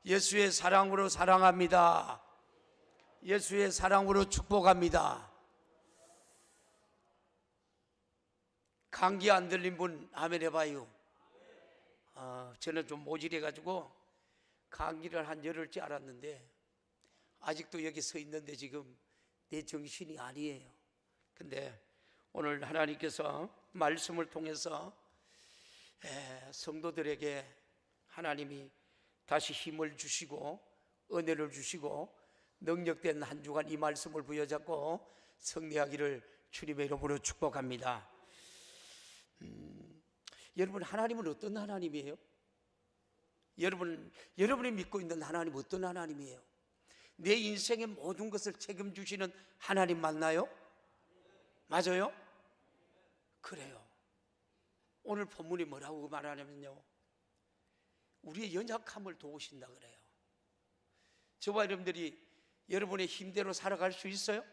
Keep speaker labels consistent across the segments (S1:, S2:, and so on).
S1: 예수의 사랑으로 사랑합니다. 예수의 사랑으로 축복합니다. 감기 안 들린 분 아멘 해봐요. 저는 좀 모질해가지고 감기를 한 열흘째 알았는데 아직도 여기 서 있는데 지금 내 정신이 아니에요. 근데 오늘 하나님께서 말씀을 통해서 성도들에게 하나님이 다시 힘을 주시고 은혜를 주시고 능력된 한 주간 이 말씀을 부여잡고 승리하기를 주님의 이름으로 축복합니다. 여러분, 하나님은 어떤 하나님이에요? 여러분이 믿고 있는 하나님은 어떤 하나님이에요? 내 인생의 모든 것을 책임지시는 하나님 맞나요? 맞아요? 그래요. 오늘 본문이 뭐라고 말하냐면요, 우리의 연약함을 도우신다 그래요. 저와 여러분들이 여러분의 힘대로 살아갈 수 있어요?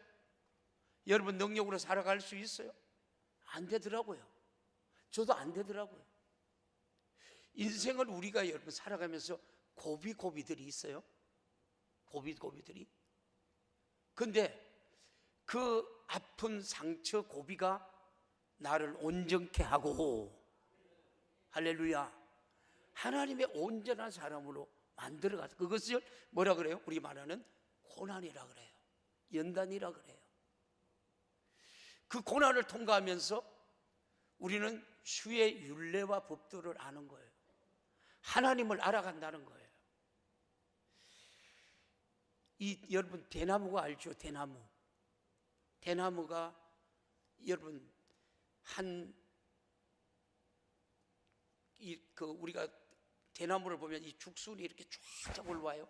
S1: 여러분 능력으로 살아갈 수 있어요? 안 되더라고요. 저도 안 되더라고요. 인생을 우리가 여러분 살아가면서 고비들이 있어요. 고비들이. 근데 그 아픈 상처 고비가 나를 온전케 하고, 할렐루야, 하나님의 온전한 사람으로 만들어가서, 그것을 뭐라 그래요? 우리 말하는 고난이라 그래요. 연단이라 그래요. 그 고난을 통과하면서 우리는 주의 율례와 법도를 아는 거예요. 하나님을 알아간다는 거예요. 여러분 대나무가 알죠? 대나무가 여러분 우리가 대나무를 보면 이 죽순이 이렇게 쫙 올라와요.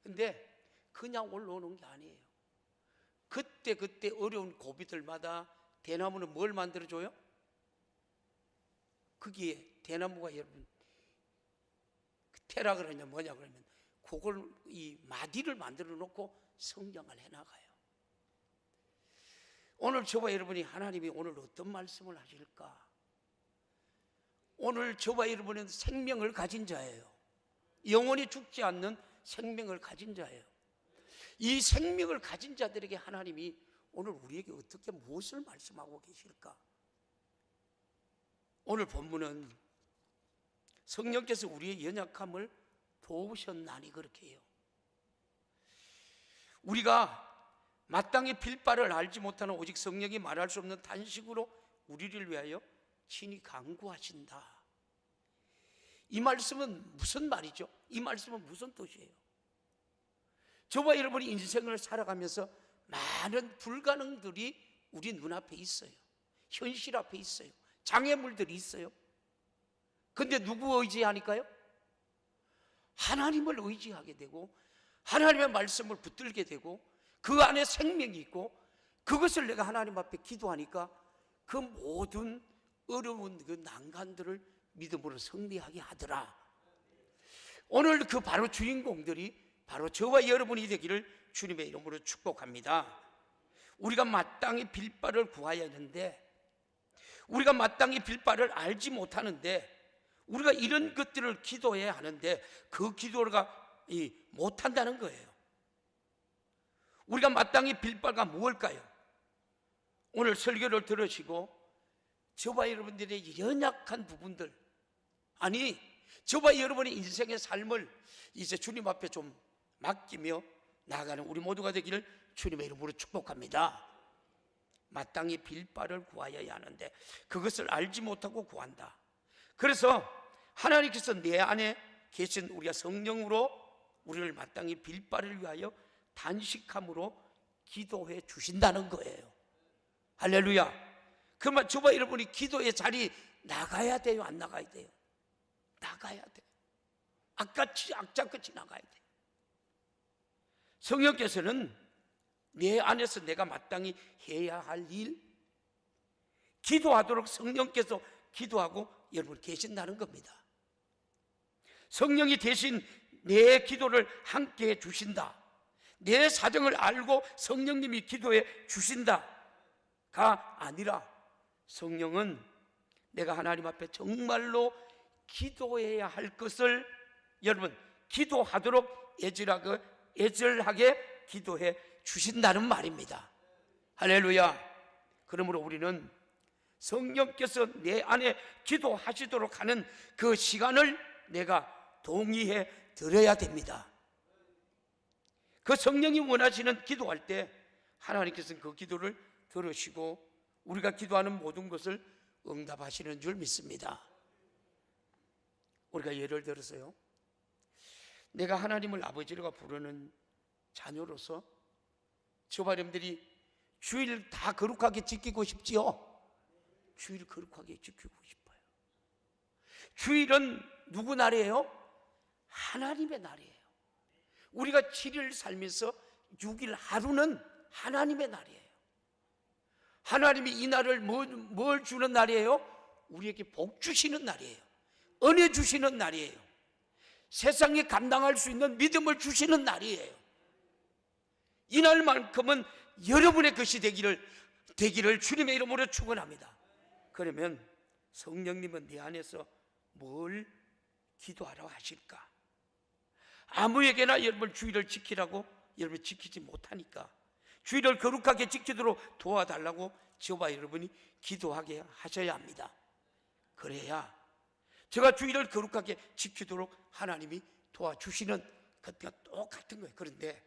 S1: 근데 그냥 올라오는 게 아니에요. 그때 어려운 고비들마다 대나무는 뭘 만들어줘요? 거기에 대나무가 여러분 테라 그러면 뭐냐 그러면 그걸 이 마디를 만들어 놓고 성장을 해나가요. 오늘 저와 여러분이 하나님이 오늘 어떤 말씀을 하실까? 오늘 저와 여러분은 생명을 가진 자예요. 영원히 죽지 않는 생명을 가진 자예요. 이 생명을 가진 자들에게 하나님이 오늘 우리에게 어떻게 무엇을 말씀하고 계실까? 오늘 본문은 성령께서 우리의 연약함을 도우셨나니 그렇게 해요. 우리가 마땅히 빌 바를 알지 못하는 오직 성령이 말할 수 없는 단식으로 우리를 위하여 친히 간구하신다. 이 말씀은 무슨 말이죠? 이 말씀은 무슨 뜻이에요? 저와 여러분이 인생을 살아가면서 많은 불가능들이 우리 눈앞에 있어요. 현실 앞에 있어요. 장애물들이 있어요. 근데 누구 의지하니까요? 하나님을 의지하게 되고 하나님의 말씀을 붙들게 되고 그 안에 생명이 있고 그것을 내가 하나님 앞에 기도하니까 그 모든 어려운 그 난간들을 믿음으로 승리하게 하더라. 오늘 그 바로 주인공들이 바로 저와 여러분이 되기를 주님의 이름으로 축복합니다. 우리가 마땅히 빌 바를 구해야 하는데, 우리가 마땅히 빌 바를 알지 못하는데, 우리가 이런 것들을 기도해야 하는데 그 기도가 못한다는 거예요. 우리가 마땅히 빌 바가 무엇일까요? 오늘 설교를 들으시고 저와 여러분들의 연약한 부분들, 아니 저와 여러분의 인생의 삶을 이제 주님 앞에 좀 맡기며 나아가는 우리 모두가 되기를 주님의 이름으로 축복합니다. 마땅히 빌 바를 구하여야 하는데 그것을 알지 못하고 구한다. 그래서 하나님께서 내 안에 계신 우리가 성령으로 우리를 마땅히 빌 바를 위하여 단식함으로 기도해 주신다는 거예요. 할렐루야. 그러면 저와 여러분이 기도의 자리 나가야 돼요? 안 나가야 돼요? 나가야 돼요. 악자같이 나가야 돼요. 성령께서는 내 안에서 내가 마땅히 해야 할 일, 기도하도록 성령께서 기도하고 여러분 계신다는 겁니다. 성령이 대신 내 기도를 함께 해 주신다. 내 사정을 알고 성령님이 기도해 주신다가 아니라 성령은 내가 하나님 앞에 정말로 기도해야 할 것을 여러분 기도하도록 애절하게 기도해 주신다는 말입니다. 할렐루야. 그러므로 우리는 성령께서 내 안에 기도하시도록 하는 그 시간을 내가 동의해 드려야 됩니다. 그 성령이 원하시는 기도할 때 하나님께서는 그 기도를 들으시고 우리가 기도하는 모든 것을 응답하시는 줄 믿습니다. 우리가 예를 들어서요, 내가 하나님을 아버지라고 부르는 자녀로서 저와 여러분들이 주일 다 거룩하게 지키고 싶지요? 주일 거룩하게 지키고 싶어요. 주일은 누구 날이에요? 하나님의 날이에요. 우리가 7일 살면서 6일 하루는 하나님의 날이에요. 하나님이 이 날을 뭘 주는 날이에요? 우리에게 복 주시는 날이에요. 은혜 주시는 날이에요. 세상에 감당할 수 있는 믿음을 주시는 날이에요. 이 날만큼은 여러분의 것이 되기를 주님의 이름으로 축원합니다. 그러면 성령님은 내 안에서 뭘 기도하라고 하실까? 아무에게나 여러분 주일을 지키라고 여러분 지키지 못하니까 주일을 거룩하게 지키도록 도와달라고 저와 여러분이 기도하게 하셔야 합니다. 그래야 제가 주일을 거룩하게 지키도록 하나님이 도와주시는 것과 똑같은 거예요. 그런데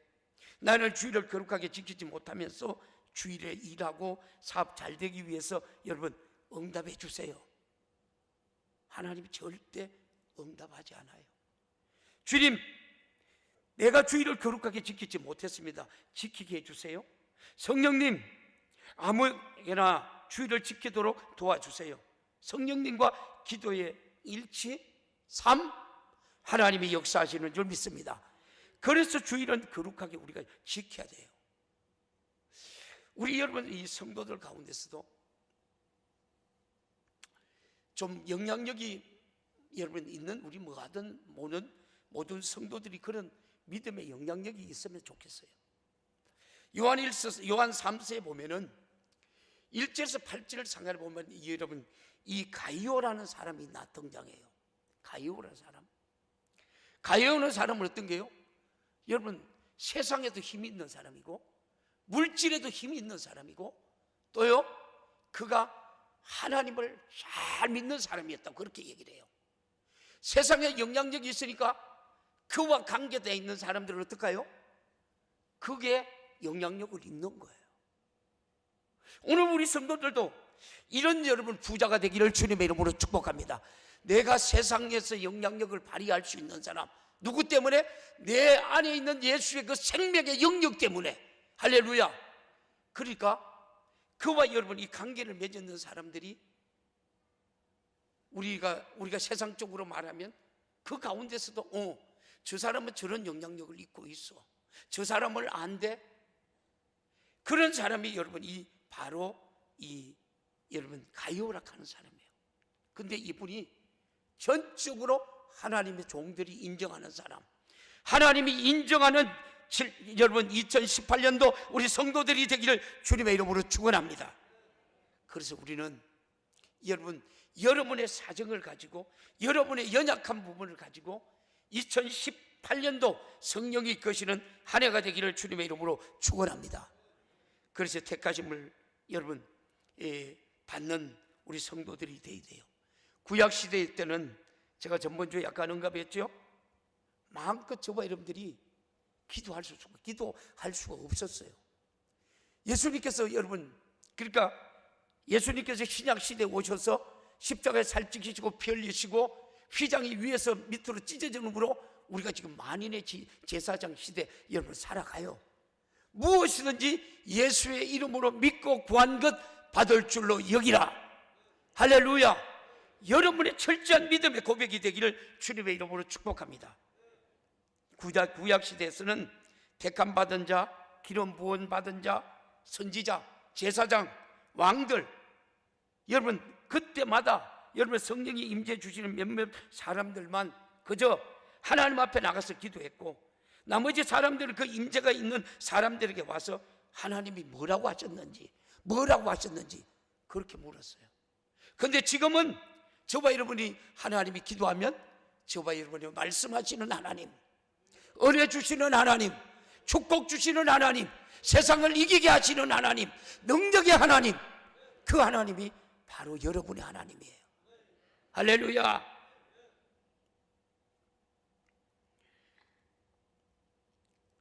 S1: 나는 주일을 거룩하게 지키지 못하면서 주일에 일하고 사업 잘 되기 위해서 여러분 응답해 주세요. 하나님이 절대 응답하지 않아요. 주님, 내가 주일을 거룩하게 지키지 못했습니다. 지키게 해주세요. 성령님, 아무에게나 주일을 지키도록 도와주세요. 성령님과 기도의 일치 3, 하나님이 역사하시는 줄 믿습니다. 그래서 주일은 거룩하게 우리가 지켜야 돼요. 우리 여러분 이 성도들 가운데서도 좀 영향력이 여러분 있는 우리 뭐하든 모든 성도들이 그런 믿음의 영향력이 있으면 좋겠어요. 요한 3서에 보면은 1절에서 8절 상하를 보면 여러분 이 가이오라는 사람이 등장해요. 가이오라는 사람. 가이오라는 사람은 어떤 게요? 여러분 세상에도 힘이 있는 사람이고 물질에도 힘이 있는 사람이고 또요 그가 하나님을 잘 믿는 사람이었다고 그렇게 얘기를 해요. 세상에 영향력이 있으니까 그와 관계되어 있는 사람들은 어떨까요? 그게 영향력을 입는 거예요. 오늘 우리 성도들도 이런 여러분 부자가 되기를 주님의 이름으로 축복합니다. 내가 세상에서 영향력을 발휘할 수 있는 사람, 누구 때문에? 내 안에 있는 예수의 그 생명의 영역 때문에. 할렐루야. 그러니까 그와 여러분 이 관계를 맺는 사람들이 우리가 세상적으로 말하면 그 가운데서도 저 사람은 저런 영향력을 입고 있어, 저 사람을 안 돼. 그런 사람이 여러분 바로 여러분 가이오라 하는 사람이에요. 근데 이분이 전적으로 하나님의 종들이 인정하는 사람, 하나님이 인정하는 여러분 2018년도 우리 성도들이 되기를 주님의 이름으로 축원합니다. 그래서 우리는 여러분의 사정을 가지고 여러분의 연약한 부분을 가지고 2018년도 성령이 거시는 한 해가 되기를 주님의 이름으로 축원합니다. 그래서 택하심을 여러분 받는 우리 성도들이 되어야 돼요. 구약시대 때는 제가 전번주에 약간 언급했죠. 마음껏 저와 여러분들이 기도할 수가 없었어요. 예수님께서 여러분 그러니까 예수님께서 신약시대에 오셔서 십자가에 살찌시고 피 흘리시고 휘장이 위에서 밑으로 찢어지는으로 우리가 지금 만인의 제사장 시대 여러분 살아가요. 무엇이든지 예수의 이름으로 믿고 구한 것 받을 줄로 여기라. 할렐루야. 여러분의 철저한 믿음의 고백이 되기를 주님의 이름으로 축복합니다. 구약시대에서는 택함 받은 자, 기름 부은 받은 자, 선지자, 제사장, 왕들, 여러분 그때마다 여러분 성령이 임재해 주시는 몇몇 사람들만 그저 하나님 앞에 나가서 기도했고 나머지 사람들은 그 임재가 있는 사람들에게 와서 하나님이 뭐라고 하셨는지 그렇게 물었어요. 그런데 지금은 저와 여러분이 하나님이 기도하면 저와 여러분이 말씀하시는 하나님, 은혜 주시는 하나님, 축복 주시는 하나님, 세상을 이기게 하시는 하나님, 능력의 하나님, 그 하나님이 바로 여러분의 하나님이에요. 할렐루야.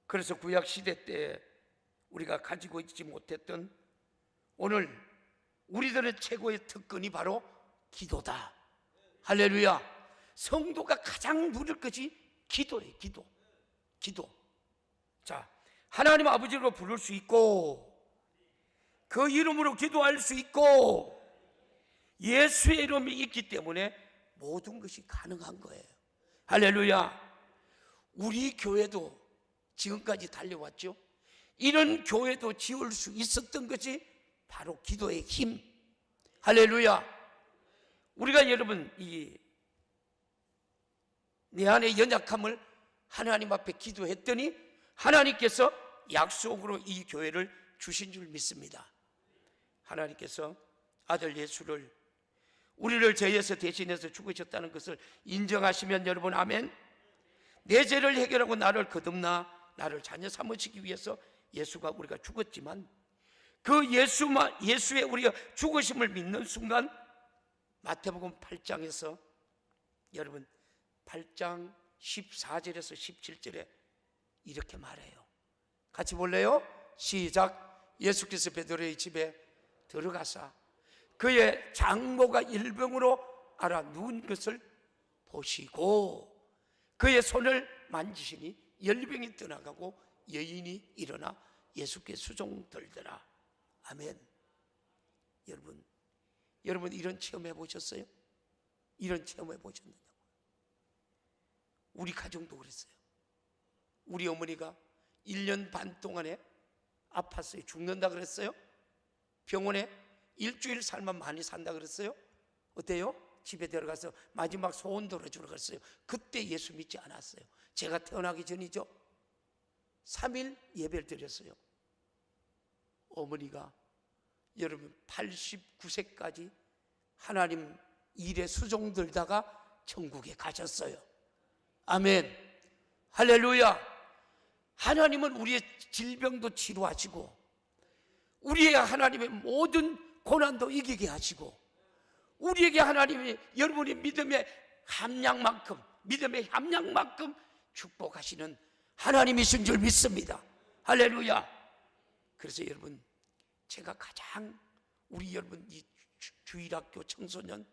S1: 그래서 구약 시대 때 우리가 가지고 있지 못했던 오늘 우리들의 최고의 특권이 바로 기도다. 할렐루야. 성도가 가장 누릴 것이 기도예요. 기도. 자, 하나님 아버지로 부를 수 있고, 그 이름으로 기도할 수 있고, 예수의 이름이 있기 때문에 모든 것이 가능한 거예요. 할렐루야. 우리 교회도 지금까지 달려왔죠. 이런 교회도 지을 수 있었던 것이 바로 기도의 힘. 할렐루야. 우리가 여러분 내 안의 연약함을 하나님 앞에 기도했더니 하나님께서 약속으로 이 교회를 주신 줄 믿습니다. 하나님께서 아들 예수를 우리를 죄에서 대신해서 죽으셨다는 것을 인정하시면 여러분 아멘. 내 죄를 해결하고 나를 거듭나 나를 자녀 삼으시기 위해서 예수가 우리가 죽었지만 그 예수의 우리가 죽으심을 믿는 순간 마태복음 8장에서 여러분 8장 14절에서 17절에 이렇게 말해요. 같이 볼래요? 시작. 예수께서 베드로의 집에 들어가사 그의 장모가 일병으로 알아 누운 것을 보시고 그의 손을 만지시니 열병이 떠나가고 여인이 일어나 예수께 수종들더라. 아멘. 여러분 이런 체험해 보셨어요? 이런 체험해 보셨느냐고. 우리 가정도 그랬어요. 우리 어머니가 1년 반 동안에 아팠어요. 죽는다 그랬어요. 병원에 일주일 살만 많이 산다 그랬어요. 어때요? 집에 들어가서 마지막 소원 들어주러 갔어요. 그때 예수 믿지 않았어요. 제가 태어나기 전이죠. 3일 예배를 드렸어요. 어머니가 여러분 89세까지 하나님 일에 수종들다가 천국에 가셨어요. 아멘. 할렐루야. 하나님은 우리의 질병도 치료하시고 우리의 하나님의 모든 고난도 이기게 하시고 우리에게 하나님이 여러분의 믿음의 함량만큼 축복하시는 하나님이신 줄 믿습니다. 할렐루야. 그래서 여러분 제가 가장 우리 여러분 이 주일학교 청소년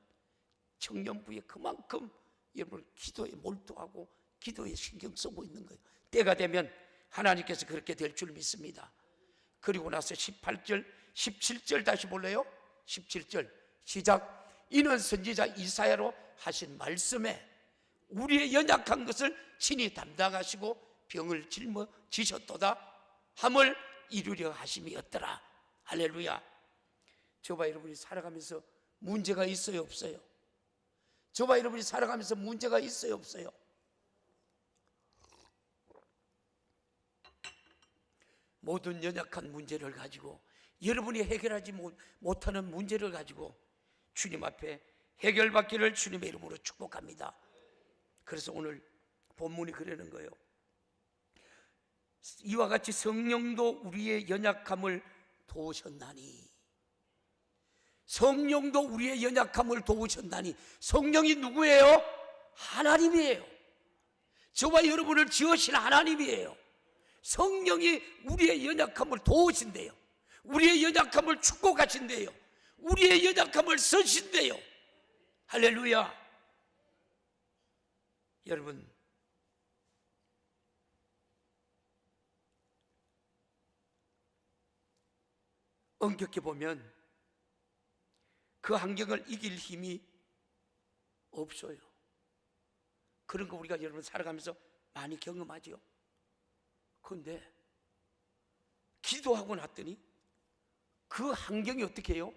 S1: 청년부에 그만큼 여러분 기도에 몰두하고 기도에 신경 쓰고 있는 거예요. 때가 되면 하나님께서 그렇게 될 줄 믿습니다. 그리고 나서 18절 17절 다시 볼래요? 17절 시작. 이는 선지자 이사야로 하신 말씀에 우리의 연약한 것을 친히 담당하시고 병을 짊어지셨도다 함을 이루려 하심이었더라. 할렐루야. 저와 여러분이 살아가면서 문제가 있어요 없어요? 저와 여러분이 살아가면서 문제가 있어요 없어요? 모든 연약한 문제를 가지고 여러분이 해결하지 못하는 문제를 가지고 주님 앞에 해결받기를 주님의 이름으로 축복합니다. 그래서 오늘 본문이 그러는 거예요. 이와 같이 성령도 우리의 연약함을 도우셨나니. 성령도 우리의 연약함을 도우셨나니. 성령이 누구예요? 하나님이에요. 저와 여러분을 지으신 하나님이에요. 성령이 우리의 연약함을 도우신대요. 우리의 연약함을 축복하신대요. 우리의 연약함을 쓰신대요. 할렐루야. 여러분 엄격히 보면 그 환경을 이길 힘이 없어요. 그런 거 우리가 여러분 살아가면서 많이 경험하죠. 그런데 기도하고 났더니 그 환경이 어떻게 해요?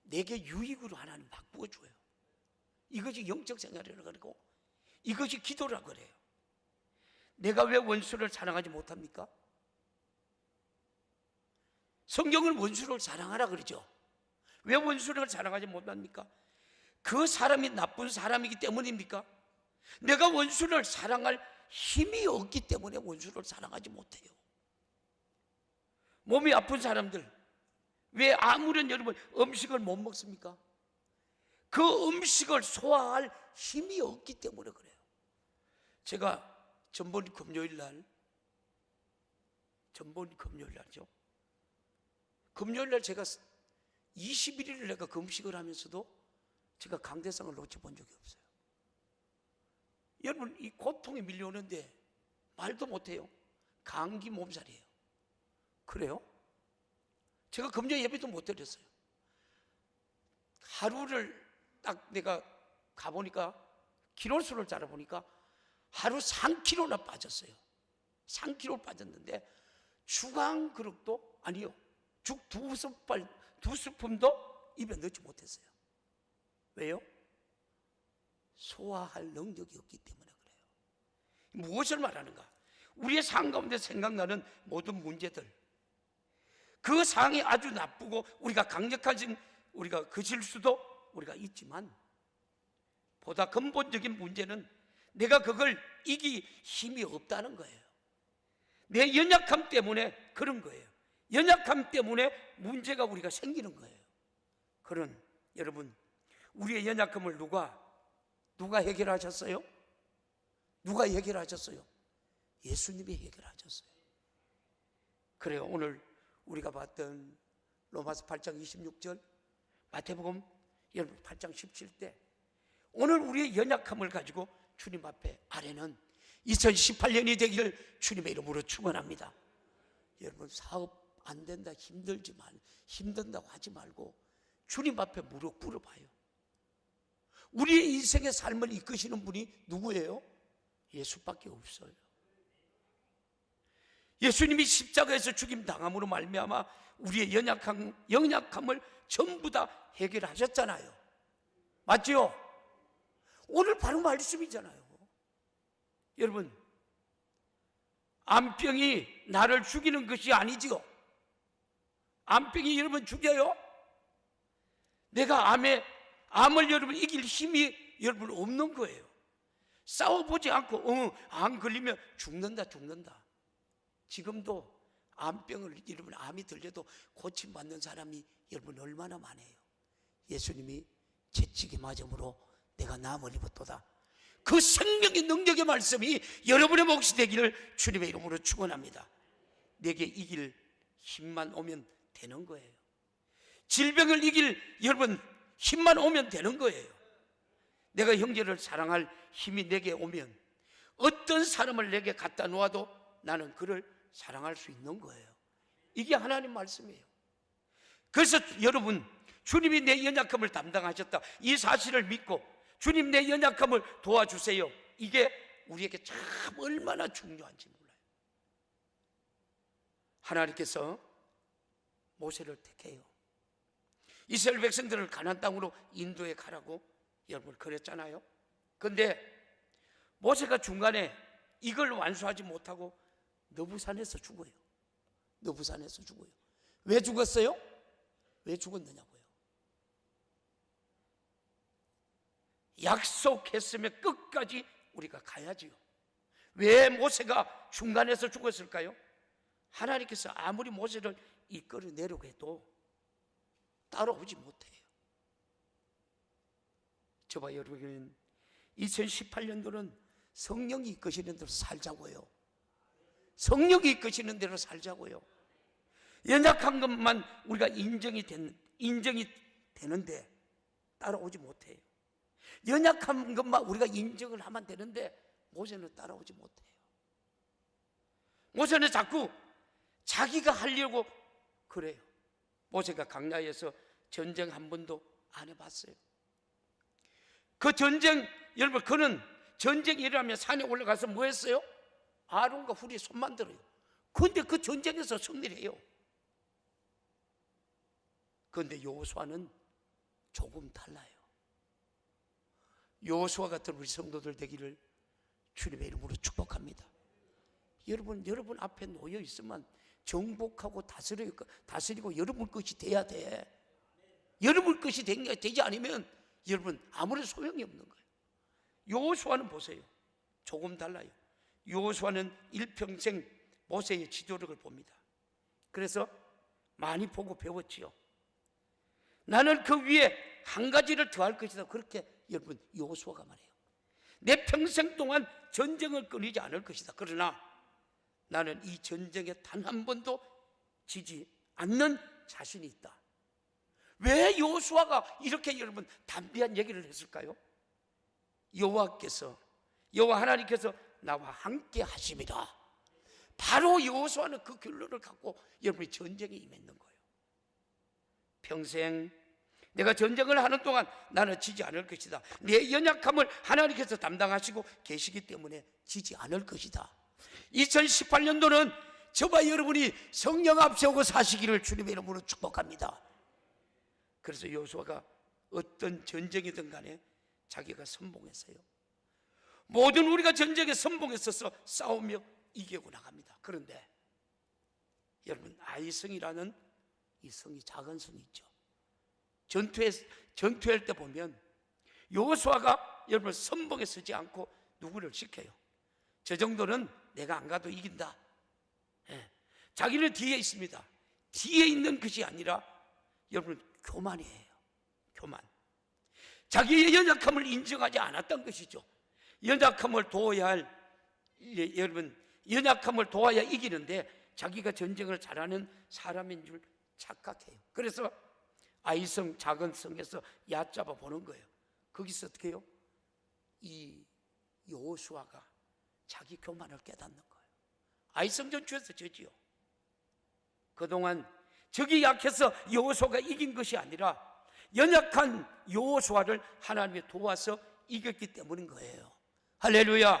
S1: 내게 유익으로 하나님 바꾸어 줘요. 이것이 영적 생활이라고 그러고 이것이 기도라고 그래요. 내가 왜 원수를 사랑하지 못합니까? 성경은 원수를 사랑하라 그러죠. 왜 원수를 사랑하지 못합니까? 그 사람이 나쁜 사람이기 때문입니까? 내가 원수를 사랑할 힘이 없기 때문에 원수를 사랑하지 못해요. 몸이 아픈 사람들 왜 아무런 여러분 음식을 못 먹습니까? 그 음식을 소화할 힘이 없기 때문에 그래요. 제가 전번 금요일 날죠. 금요일 날 제가 21일을 내가 금식을 하면서도 제가 강대상을 놓쳐본 적이 없어요. 여러분, 이 고통이 밀려오는데 말도 못해요. 감기 몸살이에요. 그래요? 제가 금요 예배도 못 드렸어요. 하루를 딱 내가 가보니까 키로수를 재보니까 하루 3kg나 빠졌어요. 3kg 빠졌는데 죽 한 그릇도 아니요, 죽 두 스푼도 입에 넣지 못했어요. 왜요? 소화할 능력이 없기 때문에 그래요. 무엇을 말하는가? 우리의 삶 가운데 생각나는 모든 문제들, 그 상황이 아주 나쁘고 우리가 강력한 우리가 그 실수도 우리가 있지만 보다 근본적인 문제는 내가 그걸 이길 힘이 없다는 거예요. 내 연약함 때문에 그런 거예요. 연약함 때문에 문제가 우리가 생기는 거예요. 그런 여러분, 우리의 연약함을 누가 해결하셨어요? 누가 해결하셨어요? 예수님이 해결하셨어요. 그래요. 오늘 우리가 봤던 로마서 8장 26절, 마태복음 여러분 8장 17대, 오늘 우리의 연약함을 가지고 주님 앞에 아뢰는 2018년이 되기를 주님의 이름으로 축원합니다. 여러분, 사업 안 된다, 힘든다고 하지 말고 주님 앞에 무릎 꿇어봐요. 우리의 인생의 삶을 이끄시는 분이 누구예요? 예수밖에 없어요. 예수님이 십자가에서 죽임 당함으로 말미암아 우리의 연약함을 전부 다 해결하셨잖아요. 맞죠? 오늘 바로 말씀이잖아요. 여러분, 암병이 나를 죽이는 것이 아니지요. 암병이 여러분 죽여요? 내가 암을 여러분 이길 힘이 여러분 없는 거예요. 싸워보지 않고 암 걸리면 죽는다. 지금도 암병을 여러분 암이 들려도 고침받는 사람이 여러분 얼마나 많아요. 예수님이 채찍에 맞음으로 내가 나음을 입었도다. 그 생명의 능력의 말씀이 여러분의 몫이 되기를 주님의 이름으로 축원합니다. 내게 이길 힘만 오면 되는 거예요. 질병을 이길 여러분 힘만 오면 되는 거예요. 내가 형제를 사랑할 힘이 내게 오면 어떤 사람을 내게 갖다 놓아도 나는 그를 사랑할 수 있는 거예요. 이게 하나님 말씀이에요. 그래서 여러분, 주님이 내 연약함을 담당하셨다, 이 사실을 믿고 주님 내 연약함을 도와주세요, 이게 우리에게 참 얼마나 중요한지 몰라요. 하나님께서 모세를 택해요. 이스라엘 백성들을 가나안 땅으로 인도해 가라고 여러분 그랬잖아요. 그런데 모세가 중간에 이걸 완수하지 못하고 너부산에서 죽어요. 왜 죽었어요? 왜 죽었느냐고요? 약속했으면 끝까지 우리가 가야지요. 왜 모세가 중간에서 죽었을까요? 하나님께서 아무리 모세를 이끌어내려고 해도 따라오지 못해요. 저봐 여러분, 2018년도는 성령이 이끄시는 대로 살자고요. 성령이 이끄시는 대로 살자고요. 연약한 것만 우리가 인정이 되는데 따라오지 못해요. 연약한 것만 우리가 인정을 하면 되는데 모세는 따라오지 못해요. 모세는 자꾸 자기가 하려고 그래요. 모세가 광야에서 전쟁 한 번도 안 해봤어요. 그 전쟁, 여러분, 그는 전쟁이 일어나면 산에 올라가서 뭐 했어요? 아론과 훌이 손만 들어요. 그런데 그 전쟁에서 승리를 해요. 그런데 여호수아는 조금 달라요. 여호수아 같은 우리 성도들 되기를 주님의 이름으로 축복합니다. 여러분 앞에 놓여 있으면 정복하고 다스리고 여러분 것이 돼야 돼. 여러분 것이 되지 않으면 여러분 아무런 소용이 없는 거예요. 여호수아는 보세요, 조금 달라요. 여호수아는 일평생 모세의 지도력을 봅니다. 그래서 많이 보고 배웠지요. 나는 그 위에 한 가지를 더할 것이다. 그렇게 여러분 여호수아가 말해요. 내 평생 동안 전쟁을 끊이지 않을 것이다. 그러나 나는 이 전쟁에 단 한 번도 지지 않는 자신이 있다. 왜 여호수아가 이렇게 여러분 담대한 얘기를 했을까요? 여호와 하나님께서 나와 함께 하심이다. 바로 여호수아는 그 결론을 갖고 여러분이 전쟁에 임했는 거예요. 평생 내가 전쟁을 하는 동안 나는 지지 않을 것이다. 내 연약함을 하나님께서 담당하시고 계시기 때문에 지지 않을 것이다. 2018년도는 저와 여러분이 성령 앞세우고 사시기를 주님의 이름으로 축복합니다. 그래서 여호수아가 어떤 전쟁이든 간에 자기가 선봉했어요. 모든 우리가 전쟁에 선봉했어서 싸우며 이기고 나갑니다. 그런데 여러분 아이성이라는 이 성이 작은 성이 있죠. 전투할 때 보면 여호수아가 여러분 선봉에 서지 않고 누구를 시켜요. 저 정도는 내가 안 가도 이긴다. 자기는 뒤에 있습니다. 뒤에 있는 것이 아니라 여러분 교만이에요. 교만. 자기의 연약함을 인정하지 않았던 것이죠. 연약함을 도와야 할 여러분 연약함을 도와야 이기는데 자기가 전쟁을 잘하는 사람인 줄 착각해요. 그래서 아이성 작은 성에서 얕잡아 보는 거예요. 거기서 어떻게 해요? 이 여호수아가 자기 교만을 깨닫는 거예요. 아이성 전투에서 졌지요. 그동안 적이 약해서 여호수아가 이긴 것이 아니라 연약한 여호수아를 하나님이 도와서 이겼기 때문인 거예요. 할렐루야.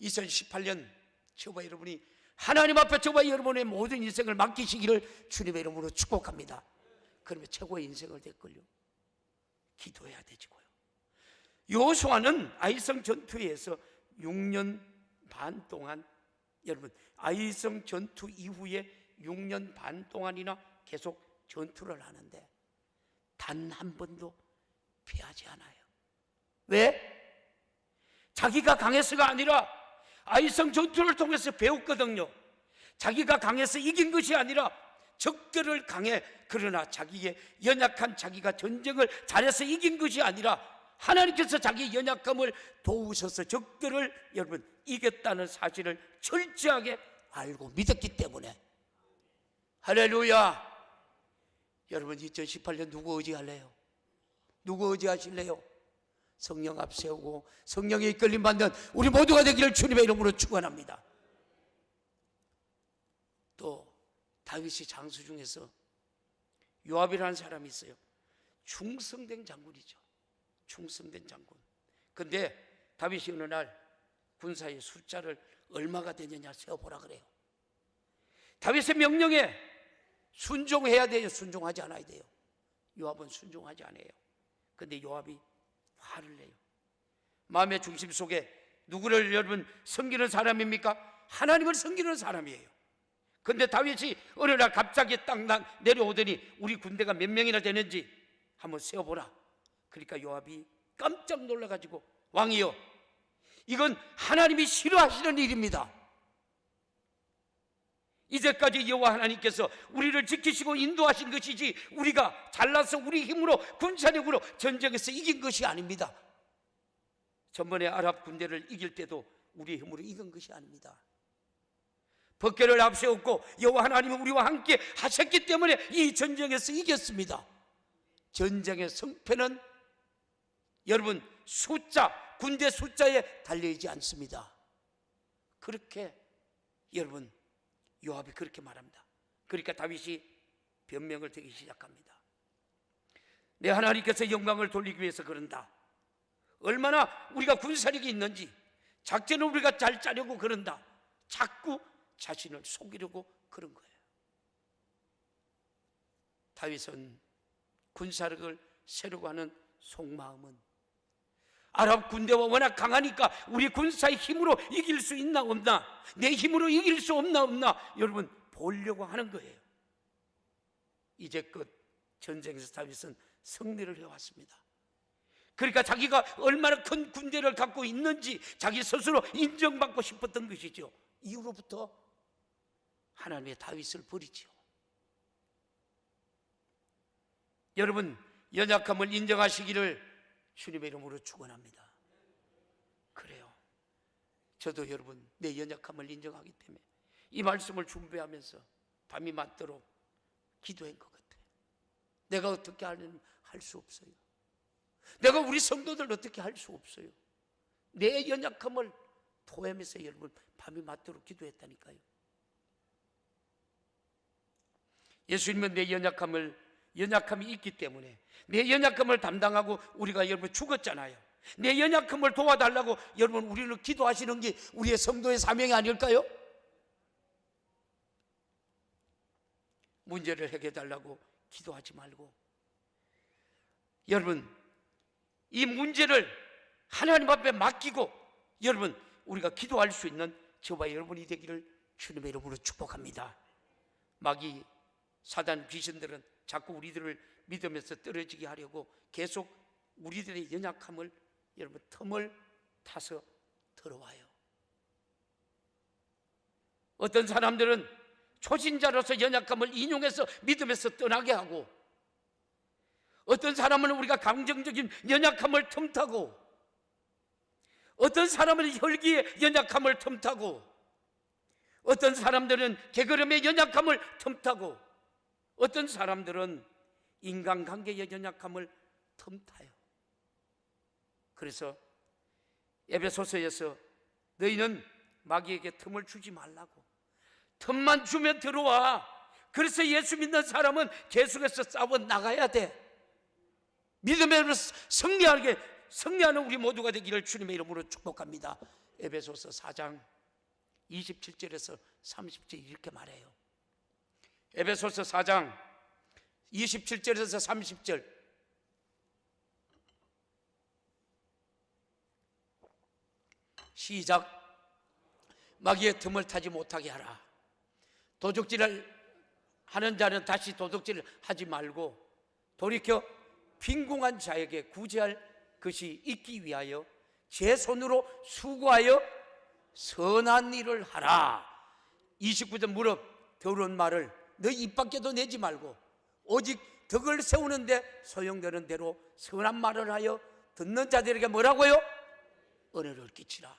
S1: 2018년 저와 여러분이 하나님 앞에 저와 여러분의 모든 인생을 맡기시기를 주님의 이름으로 축복합니다. 그러면 최고의 인생을 될걸요. 기도해야 되지고요. 여호수아는 아이성 전투에서 6년 반 동안 여러분 아이성 전투 이후에 6년 반 동안이나 계속 전투를 하는데 단 한 번도 피하지 않아요. 왜? 자기가 강해서가 아니라 아이성 전투를 통해서 배웠거든요. 자기가 강해서 이긴 것이 아니라 적들을 강해 그러나 자기의 연약한 자기가 전쟁을 잘해서 이긴 것이 아니라 하나님께서 자기 연약함을 도우셔서 적들을 여러분 이겼다는 사실을 철저하게 알고 믿었기 때문에 할렐루야. 여러분 2018년 누구 의지할래요? 누구 의지하실래요? 성령 앞세우고 성령의 이끌림 받는 우리 모두가 되기를 주님의 이름으로 축원합니다. 또 다윗이 장수 중에서 요압이라는 사람이 있어요. 충성된 장군이죠. 충성된 장군. 근데 다윗이 어느 날 군사의 숫자를 얼마가 되느냐 세어보라 그래요. 다윗의 명령에 순종해야 돼요? 순종하지 않아야 돼요? 요압은 순종하지 않아요. 근데 요압이 화를 내요. 마음의 중심 속에 누구를 여러분 섬기는 사람입니까? 하나님을 섬기는 사람이에요. 근데 다윗이 어느 날 갑자기 땅 내려오더니 우리 군대가 몇 명이나 되는지 한번 세어보라. 그러니까 요압이 깜짝 놀라가지고 왕이여, 이건 하나님이 싫어하시는 일입니다. 이제까지 여호와 하나님께서 우리를 지키시고 인도하신 것이지 우리가 잘나서 우리 힘으로 군사력으로 전쟁에서 이긴 것이 아닙니다. 전번에 아랍 군대를 이길 때도 우리 힘으로 이긴 것이 아닙니다. 법궤를 앞세웠고 여호와 하나님은 우리와 함께 하셨기 때문에 이 전쟁에서 이겼습니다. 전쟁의 성패는 여러분 군대 숫자에 달려있지 않습니다. 그렇게 여러분 요압이 그렇게 말합니다. 그러니까 다윗이 변명을 대기 시작합니다. 내 하나님께서 영광을 돌리기 위해서 그런다. 얼마나 우리가 군사력이 있는지 작전을 우리가 잘 짜려고 그런다. 자꾸 자신을 속이려고 그런 거예요. 다윗은 군사력을 세우려고 하는 속마음은 아랍 군대와 워낙 강하니까 우리 군사의 힘으로 이길 수 있나 없나, 내 힘으로 이길 수 없나 여러분 보려고 하는 거예요. 이제껏 전쟁에서 다윗은 승리를 해왔습니다. 그러니까 자기가 얼마나 큰 군대를 갖고 있는지 자기 스스로 인정받고 싶었던 것이죠. 이후로부터 하나님의 다윗을 버리죠. 여러분, 연약함을 인정하시기를 주님의 이름으로 축원합니다. 그래요. 저도 여러분 내 연약함을 인정하기 때문에 이 말씀을 준비하면서 밤이 맞도록 기도한 것 같아요. 내가 어떻게 하려면 할 수 없어요. 내가 우리 성도들 어떻게 할 수 없어요. 내 연약함을 토하면서 여러분 밤이 맞도록 기도했다니까요. 예수님은 내 연약함이 있기 때문에 내 연약함을 담당하고 우리가 여러분 죽었잖아요. 내 연약함을 도와달라고 여러분 우리는 기도하시는 게 우리의 성도의 사명이 아닐까요? 문제를 해결해달라고 기도하지 말고 여러분 이 문제를 하나님 앞에 맡기고 여러분 우리가 기도할 수 있는 저와 여러분이 되기를 주님의 이름으로 축복합니다. 마귀 사단 귀신들은 자꾸 우리들을 믿으면서 떨어지게 하려고 계속 우리들의 연약함을 여러분 틈을 타서 들어와요. 어떤 사람들은 초신자로서 연약함을 인용해서 믿음에서 떠나게 하고, 어떤 사람은 우리가 감정적인 연약함을 틈타고, 어떤 사람은 혈기의 연약함을 틈타고, 어떤 사람들은 게으름의 연약함을 틈타고, 어떤 사람들은 인간관계의 연약함을 틈타요. 그래서 에베소서에서 너희는 마귀에게 틈을 주지 말라고, 틈만 주면 들어와. 그래서 예수 믿는 사람은 계속해서 싸워 나가야 돼. 믿음으로 승리하는 우리 모두가 되기를 주님의 이름으로 축복합니다. 에베소서 4장 27절에서 30절 이렇게 말해요. 에베소서 4장 27절에서 30절 시작. 마귀의 틈을 타지 못하게 하라. 도둑질을 하는 자는 다시 도둑질을 하지 말고 돌이켜 빈궁한 자에게 구제할 것이 있기 위하여 제 손으로 수고하여 선한 일을 하라. 29절 무릎 더러운 말을 너희 입 밖에도 내지 말고 오직 덕을 세우는데 소용되는 대로 선한 말을 하여 듣는 자들에게 뭐라고요? 은혜를 끼치라.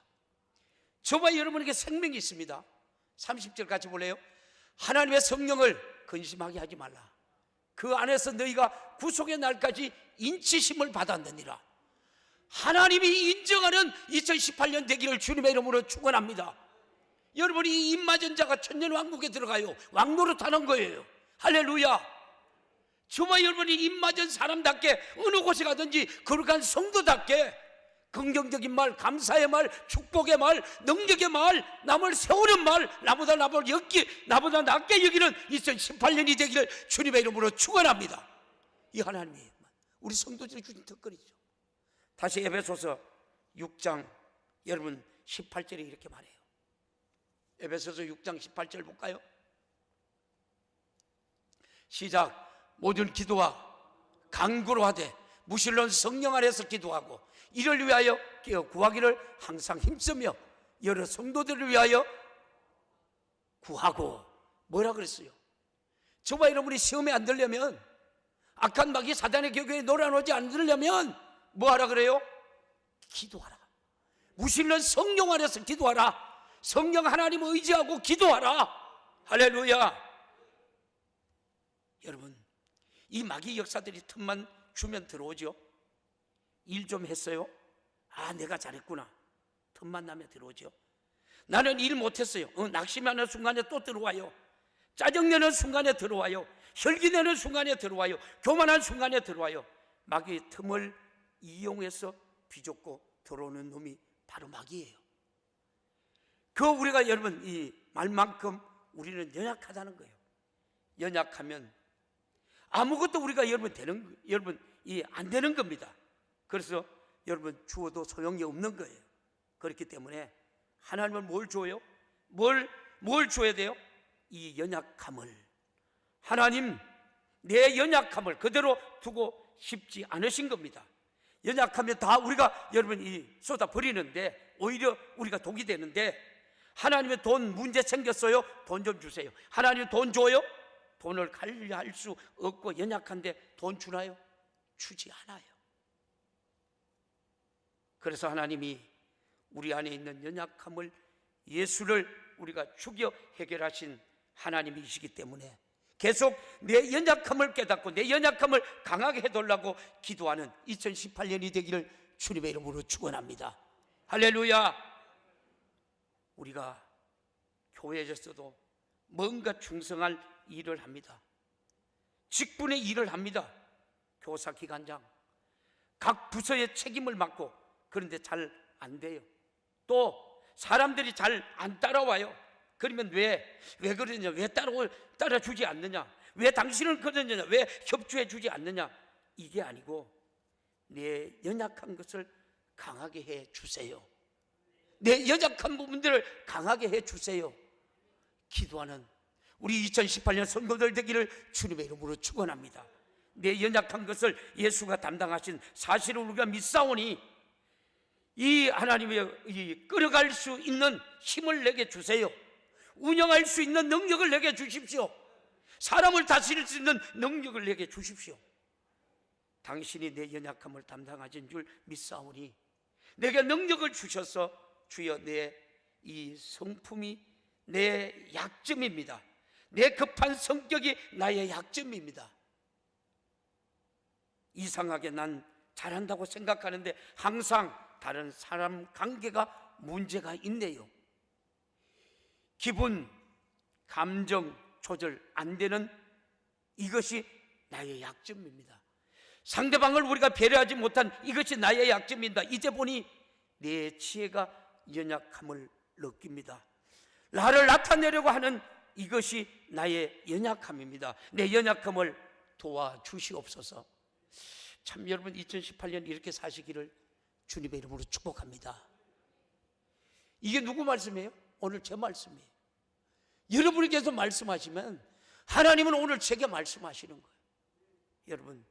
S1: 저와 여러분에게 생명이 있습니다. 30절 같이 볼래요? 하나님의 성령을 근심하게 하지 말라. 그 안에서 너희가 구속의 날까지 인치심을 받았느니라. 하나님이 인정하는 2018년 되기를 주님의 이름으로 축원합니다. 여러분이 이 입맞은 자가 천년왕국에 들어가요. 왕노릇하는 거예요. 할렐루야. 저와 여러분이 입맞은 사람답게 어느 곳에 가든지 거룩한 성도답게 긍정적인 말, 감사의 말, 축복의 말, 능력의 말, 남을 세우는 말, 나보다 낫게 여기는 2018년이 되기를 주님의 이름으로 축원합니다. 이 하나님이 우리 성도들이 주신 특권이죠. 다시 에베소서 6장 여러분 18절에 이렇게 말해요. 에베소서 6장 18절 볼까요? 시작. 모든 기도와 간구로 하되 무실론 성령 안에서 기도하고 이를 위하여 구하기를 항상 힘쓰며 여러 성도들을 위하여 구하고. 뭐라 그랬어요? 저와 여러분이 시험에 안 들려면, 악한 마귀 사단의 교계에 놀아놓지 않으려면 뭐 하라 그래요? 기도하라. 무실론 성령 안에서 기도하라. 성령 하나님을 의지하고 기도하라. 할렐루야. 여러분 이 마귀 역사들이 틈만 주면 들어오죠. 일 좀 했어요? 아, 내가 잘했구나. 틈만 나면 들어오죠. 나는 일 못했어요. 낙심하는 순간에 또 들어와요. 짜증내는 순간에 들어와요. 혈기내는 순간에 들어와요. 교만한 순간에 들어와요. 마귀의 틈을 이용해서 비좁고 들어오는 놈이 바로 마귀예요. 우리가 여러분 이 말만큼 우리는 연약하다는 거예요. 연약하면 아무것도 우리가 여러분 안 되는 겁니다. 그래서 여러분 주어도 소용이 없는 거예요. 그렇기 때문에 하나님은 뭘 줘요? 뭘 줘야 돼요? 이 연약함을. 하나님 내 연약함을 그대로 두고 싶지 않으신 겁니다. 연약하면 다 우리가 여러분 쏟아 버리는데 오히려 우리가 독이 되는데, 하나님의 돈 문제 생겼어요? 돈 좀 주세요. 하나님 돈 줘요? 돈을 관리할 수 없고 연약한데 돈 주나요? 주지 않아요. 그래서 하나님이 우리 안에 있는 연약함을, 예수를 우리가 죽여 해결하신 하나님이시기 때문에 계속 내 연약함을 깨닫고 내 연약함을 강하게 해달라고 기도하는 2018년이 되기를 주님의 이름으로 축원합니다. 할렐루야. 우리가 교회에서도 뭔가 충성할 일을 합니다. 직분의 일을 합니다. 교사 기관장, 각 부서의 책임을 맡고, 그런데 잘 안 돼요. 또 사람들이 잘 안 따라와요. 그러면 왜 그러냐? 왜 따라주지 않느냐? 왜 당신은 그러느냐? 왜 협조해 주지 않느냐? 이게 아니고 내 연약한 것을 강하게 해 주세요. 내 연약한 부분들을 강하게 해 주세요. 기도하는 우리 2018년 성도들 되기를 주님의 이름으로 축원합니다. 내 연약한 것을 예수가 담당하신 사실을 우리가 믿사오니 이 하나님의 끌어갈 수 있는 힘을 내게 주세요. 운영할 수 있는 능력을 내게 주십시오. 사람을 다스릴 수 있는 능력을 내게 주십시오. 당신이 내 연약함을 담당하신 줄 믿사오니 내게 능력을 주셔서 주여, 내 이 성품이 내 약점입니다. 내 급한 성격이 나의 약점입니다. 이상하게 난 잘한다고 생각하는데 항상 다른 사람 관계가 문제가 있네요. 기분, 감정 조절 안 되는 이것이 나의 약점입니다. 상대방을 우리가 배려하지 못한 이것이 나의 약점입니다. 이제 보니 내 지혜가 연약함을 느낍니다. 나를 나타내려고 하는 이것이 나의 연약함입니다. 내 연약함을 도와주시옵소서. 참 여러분, 2018년 이렇게 사시기를 주님의 이름으로 축복합니다. 이게 누구 말씀이에요? 오늘 제 말씀이에요. 여러분께서 말씀하시면 하나님은 오늘 제게 말씀하시는 거예요. 여러분,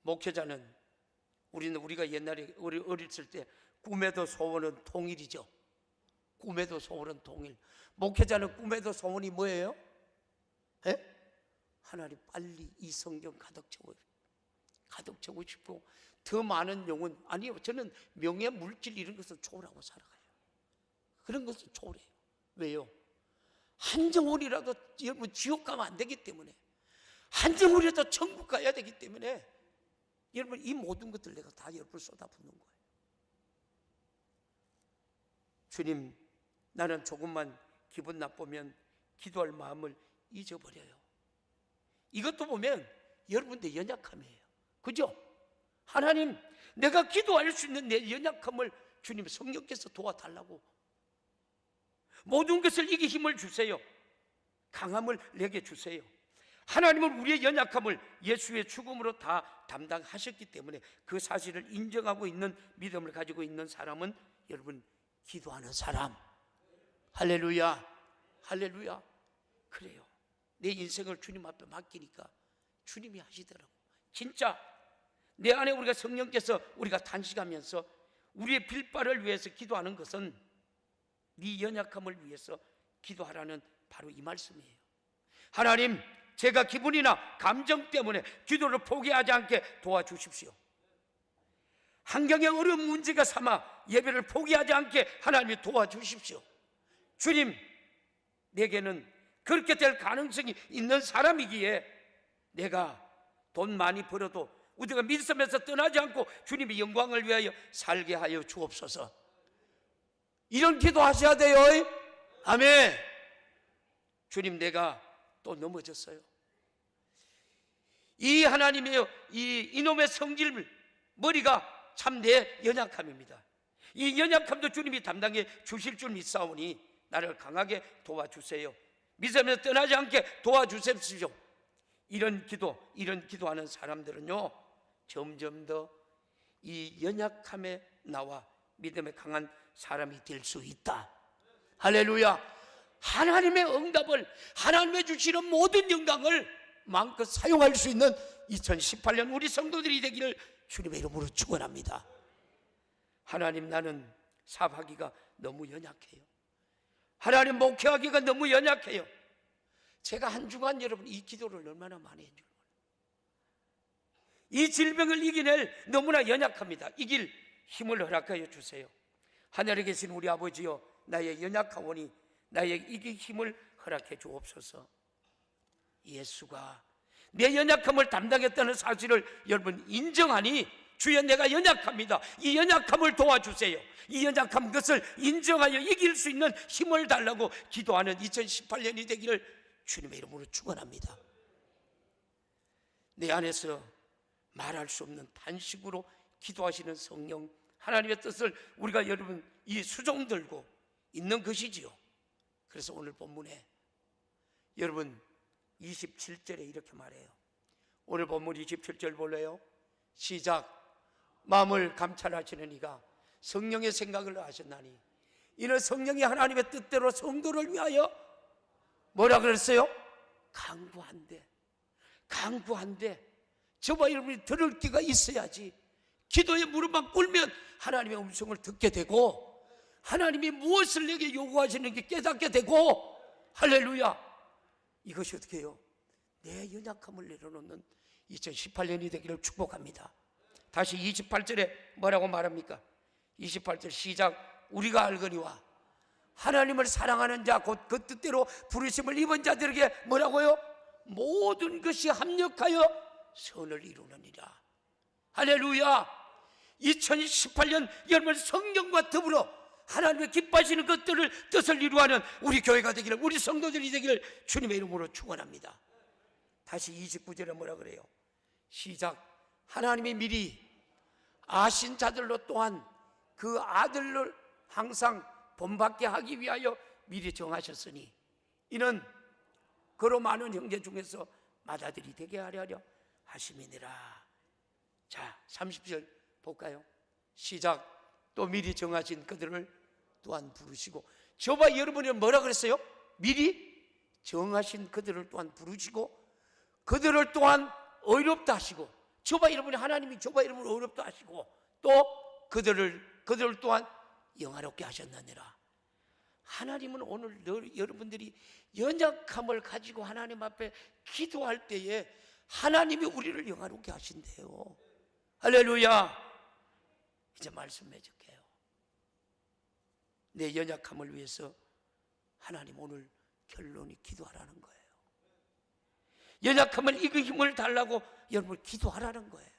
S1: 목회자는 우리가 옛날에 어렸을 때 꿈에도 소원은 통일이죠. 꿈에도 소원은 통일. 목회자는 꿈에도 소원이 뭐예요? 하나님 빨리 이 성경 가득 채우고 싶고 더 많은 영혼, 아니요, 저는 명예, 물질 이런 것은 초월하고 살아가요. 그런 것은 초월해요. 왜요? 한 정원이라도 여러분 지옥 가면 안 되기 때문에, 한 정원이라도 천국 가야 되기 때문에 여러분 이 모든 것들 내가 다 여러분 쏟아붓는 거예요. 주님, 나는 조금만 기분 나쁘면 기도할 마음을 잊어버려요. 이것도 보면 여러분들 연약함이에요. 그죠? 하나님, 내가 기도할 수 있는 내 연약함을 주님 성령께서 도와달라고, 모든 것을 이기 힘을 주세요. 강함을 내게 주세요. 하나님은 우리의 연약함을 예수의 죽음으로 다 담당하셨기 때문에 그 사실을 인정하고 있는 믿음을 가지고 있는 사람은 여러분 기도하는 사람. 할렐루야, 할렐루야. 그래요. 내 인생을 주님 앞에 맡기니까 주님이 하시더라고. 진짜 내 안에 우리가 성령께서 우리가 탄식하면서 우리의 빌바를 위해서 기도하는 것은 네 연약함을 위해서 기도하라는 바로 이 말씀이에요. 하나님, 제가 기분이나 감정 때문에 기도를 포기하지 않게 도와주십시오. 환경의 어려운 문제가 삼아 예배를 포기하지 않게 하나님이 도와주십시오. 주님, 내게는 그렇게 될 가능성이 있는 사람이기에 내가 돈 많이 벌어도 우리가 믿음에서 떠나지 않고 주님의 영광을 위하여 살게 하여 주옵소서. 이런 기도하셔야 돼요. 아멘. 주님, 내가 또 넘어졌어요. 이 하나님의 이놈의 성질 머리가 참 내 연약함입니다. 이 연약함도 주님이 담당해 주실 줄 믿사오니 나를 강하게 도와주세요. 믿음에서 떠나지 않게 도와주십시오. 이런 기도하는 사람들은요, 점점 더 이 연약함에 나와 믿음에 강한 사람이 될 수 있다. 할렐루야. 하나님의 응답을, 하나님의 주시는 모든 영광을 마음껏 사용할 수 있는 2018년 우리 성도들이 되기를 주님의 이름으로 축원합니다. 하나님, 나는 사업하기가 너무 연약해요. 하나님, 목회하기가 너무 연약해요. 제가 한 주간 여러분 이 기도를 얼마나 많이 해줄 거예요. 이 질병을 이겨낼 너무나 연약합니다. 이길 힘을 허락하여 주세요. 하늘에 계신 우리 아버지여, 나의 연약하오니 나의 이길 힘을 허락해 주옵소서. 예수가 내 연약함을 담당했다는 사실을 여러분 인정하니, 주여 내가 연약합니다, 이 연약함을 도와주세요. 이 연약함, 그것을 인정하여 이길 수 있는 힘을 달라고 기도하는 2018년이 되기를 주님의 이름으로 축원합니다. 내 안에서 말할 수 없는 단식으로 기도하시는 성령 하나님의 뜻을 우리가 여러분 이 수종 들고 있는 것이지요. 그래서 오늘 본문에 여러분 27절에 이렇게 말해요. 오늘 본문 27절 볼래요? 시작. 마음을 감찰하시는 이가 성령의 생각을 하셨나니 이는 성령이 하나님의 뜻대로 성도를 위하여 뭐라 그랬어요? 강구한대. 저와 여러분이 들을 귀가 있어야지 기도에 무릎만 꿇으면 하나님의 음성을 듣게 되고 하나님이 무엇을 내게 요구하시는지 깨닫게 되고, 할렐루야. 이것이 어떻게 해요? 내 연약함을 내려놓는 2018년이 되기를 축복합니다. 다시 28절에 뭐라고 말합니까? 28절 시작. 우리가 알거니와 하나님을 사랑하는 자 곧 그 뜻대로 부르심을 입은 자들에게 뭐라고요? 모든 것이 합력하여 선을 이루느니라. 할렐루야. 2018년 여러분 성령과 더불어 하나님의 기뻐하시는 것들을 뜻을 이루하는 우리 교회가 되기를, 우리 성도들이 되기를 주님의 이름으로 축원합니다. 다시 29절에 뭐라 그래요? 시작. 하나님이 미리 아신 자들로 또한 그 아들을 항상 본받게 하기 위하여 미리 정하셨으니 이는 그로 많은 형제 중에서 맏아들이 되게 하려 하심이니라. 자, 30절 볼까요? 시작. 또 미리 정하신 그들을 또한 부르시고, 저와 여러분이 뭐라 그랬어요? 미리 정하신 그들을 또한 부르시고 그들을 또한 어렵다 하시고, 저와 여러분이 하나님이 저와 여러분을 어렵다 하시고 또 그들을 또한 영화롭게 하셨느니라. 하나님은 오늘 여러분들이 연약함을 가지고 하나님 앞에 기도할 때에 하나님이 우리를 영화롭게 하신대요. 할렐루야. 이제 말씀 맺을게요. 내 연약함을 위해서 하나님 오늘 결론이 기도하라는 거예요. 연약함을 이길 힘을 달라고 여러분 기도하라는 거예요.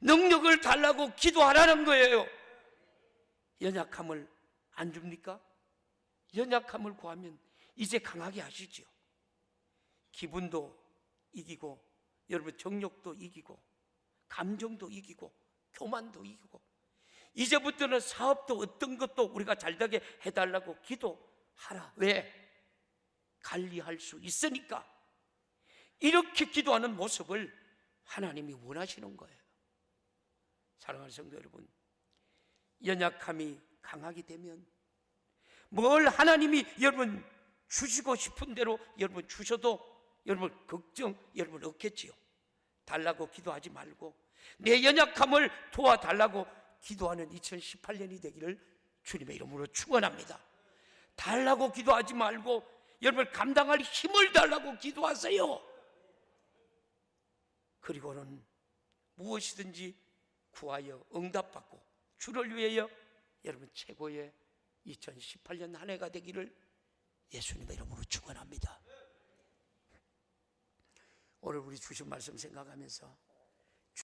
S1: 능력을 달라고 기도하라는 거예요. 연약함을 안 줍니까? 연약함을 구하면 이제 강하게 하시죠. 기분도 이기고 여러분 정욕도 이기고 감정도 이기고 교만도 이기고 이제부터는 사업도 어떤 것도 우리가 잘되게 해달라고 기도하라. 왜? 관리할 수 있으니까. 이렇게 기도하는 모습을 하나님이 원하시는 거예요. 사랑하는 성도 여러분, 연약함이 강하게 되면 뭘 하나님이 여러분 주시고 싶은 대로 여러분 주셔도 여러분 걱정 여러분 없겠지요. 달라고 기도하지 말고 내 연약함을 도와달라고 기도하는 2018년이 되기를 주님의 이름으로 축원합니다. 달라고 기도하지 말고 여러분 감당할 힘을 달라고 기도하세요. 그리고는 무엇이든지 구하여 응답받고 주를 위하여 여러분 최고의 2018년 한 해가 되기를 예수님의 이름으로 축원합니다. 오늘 우리 주신 말씀 생각하면서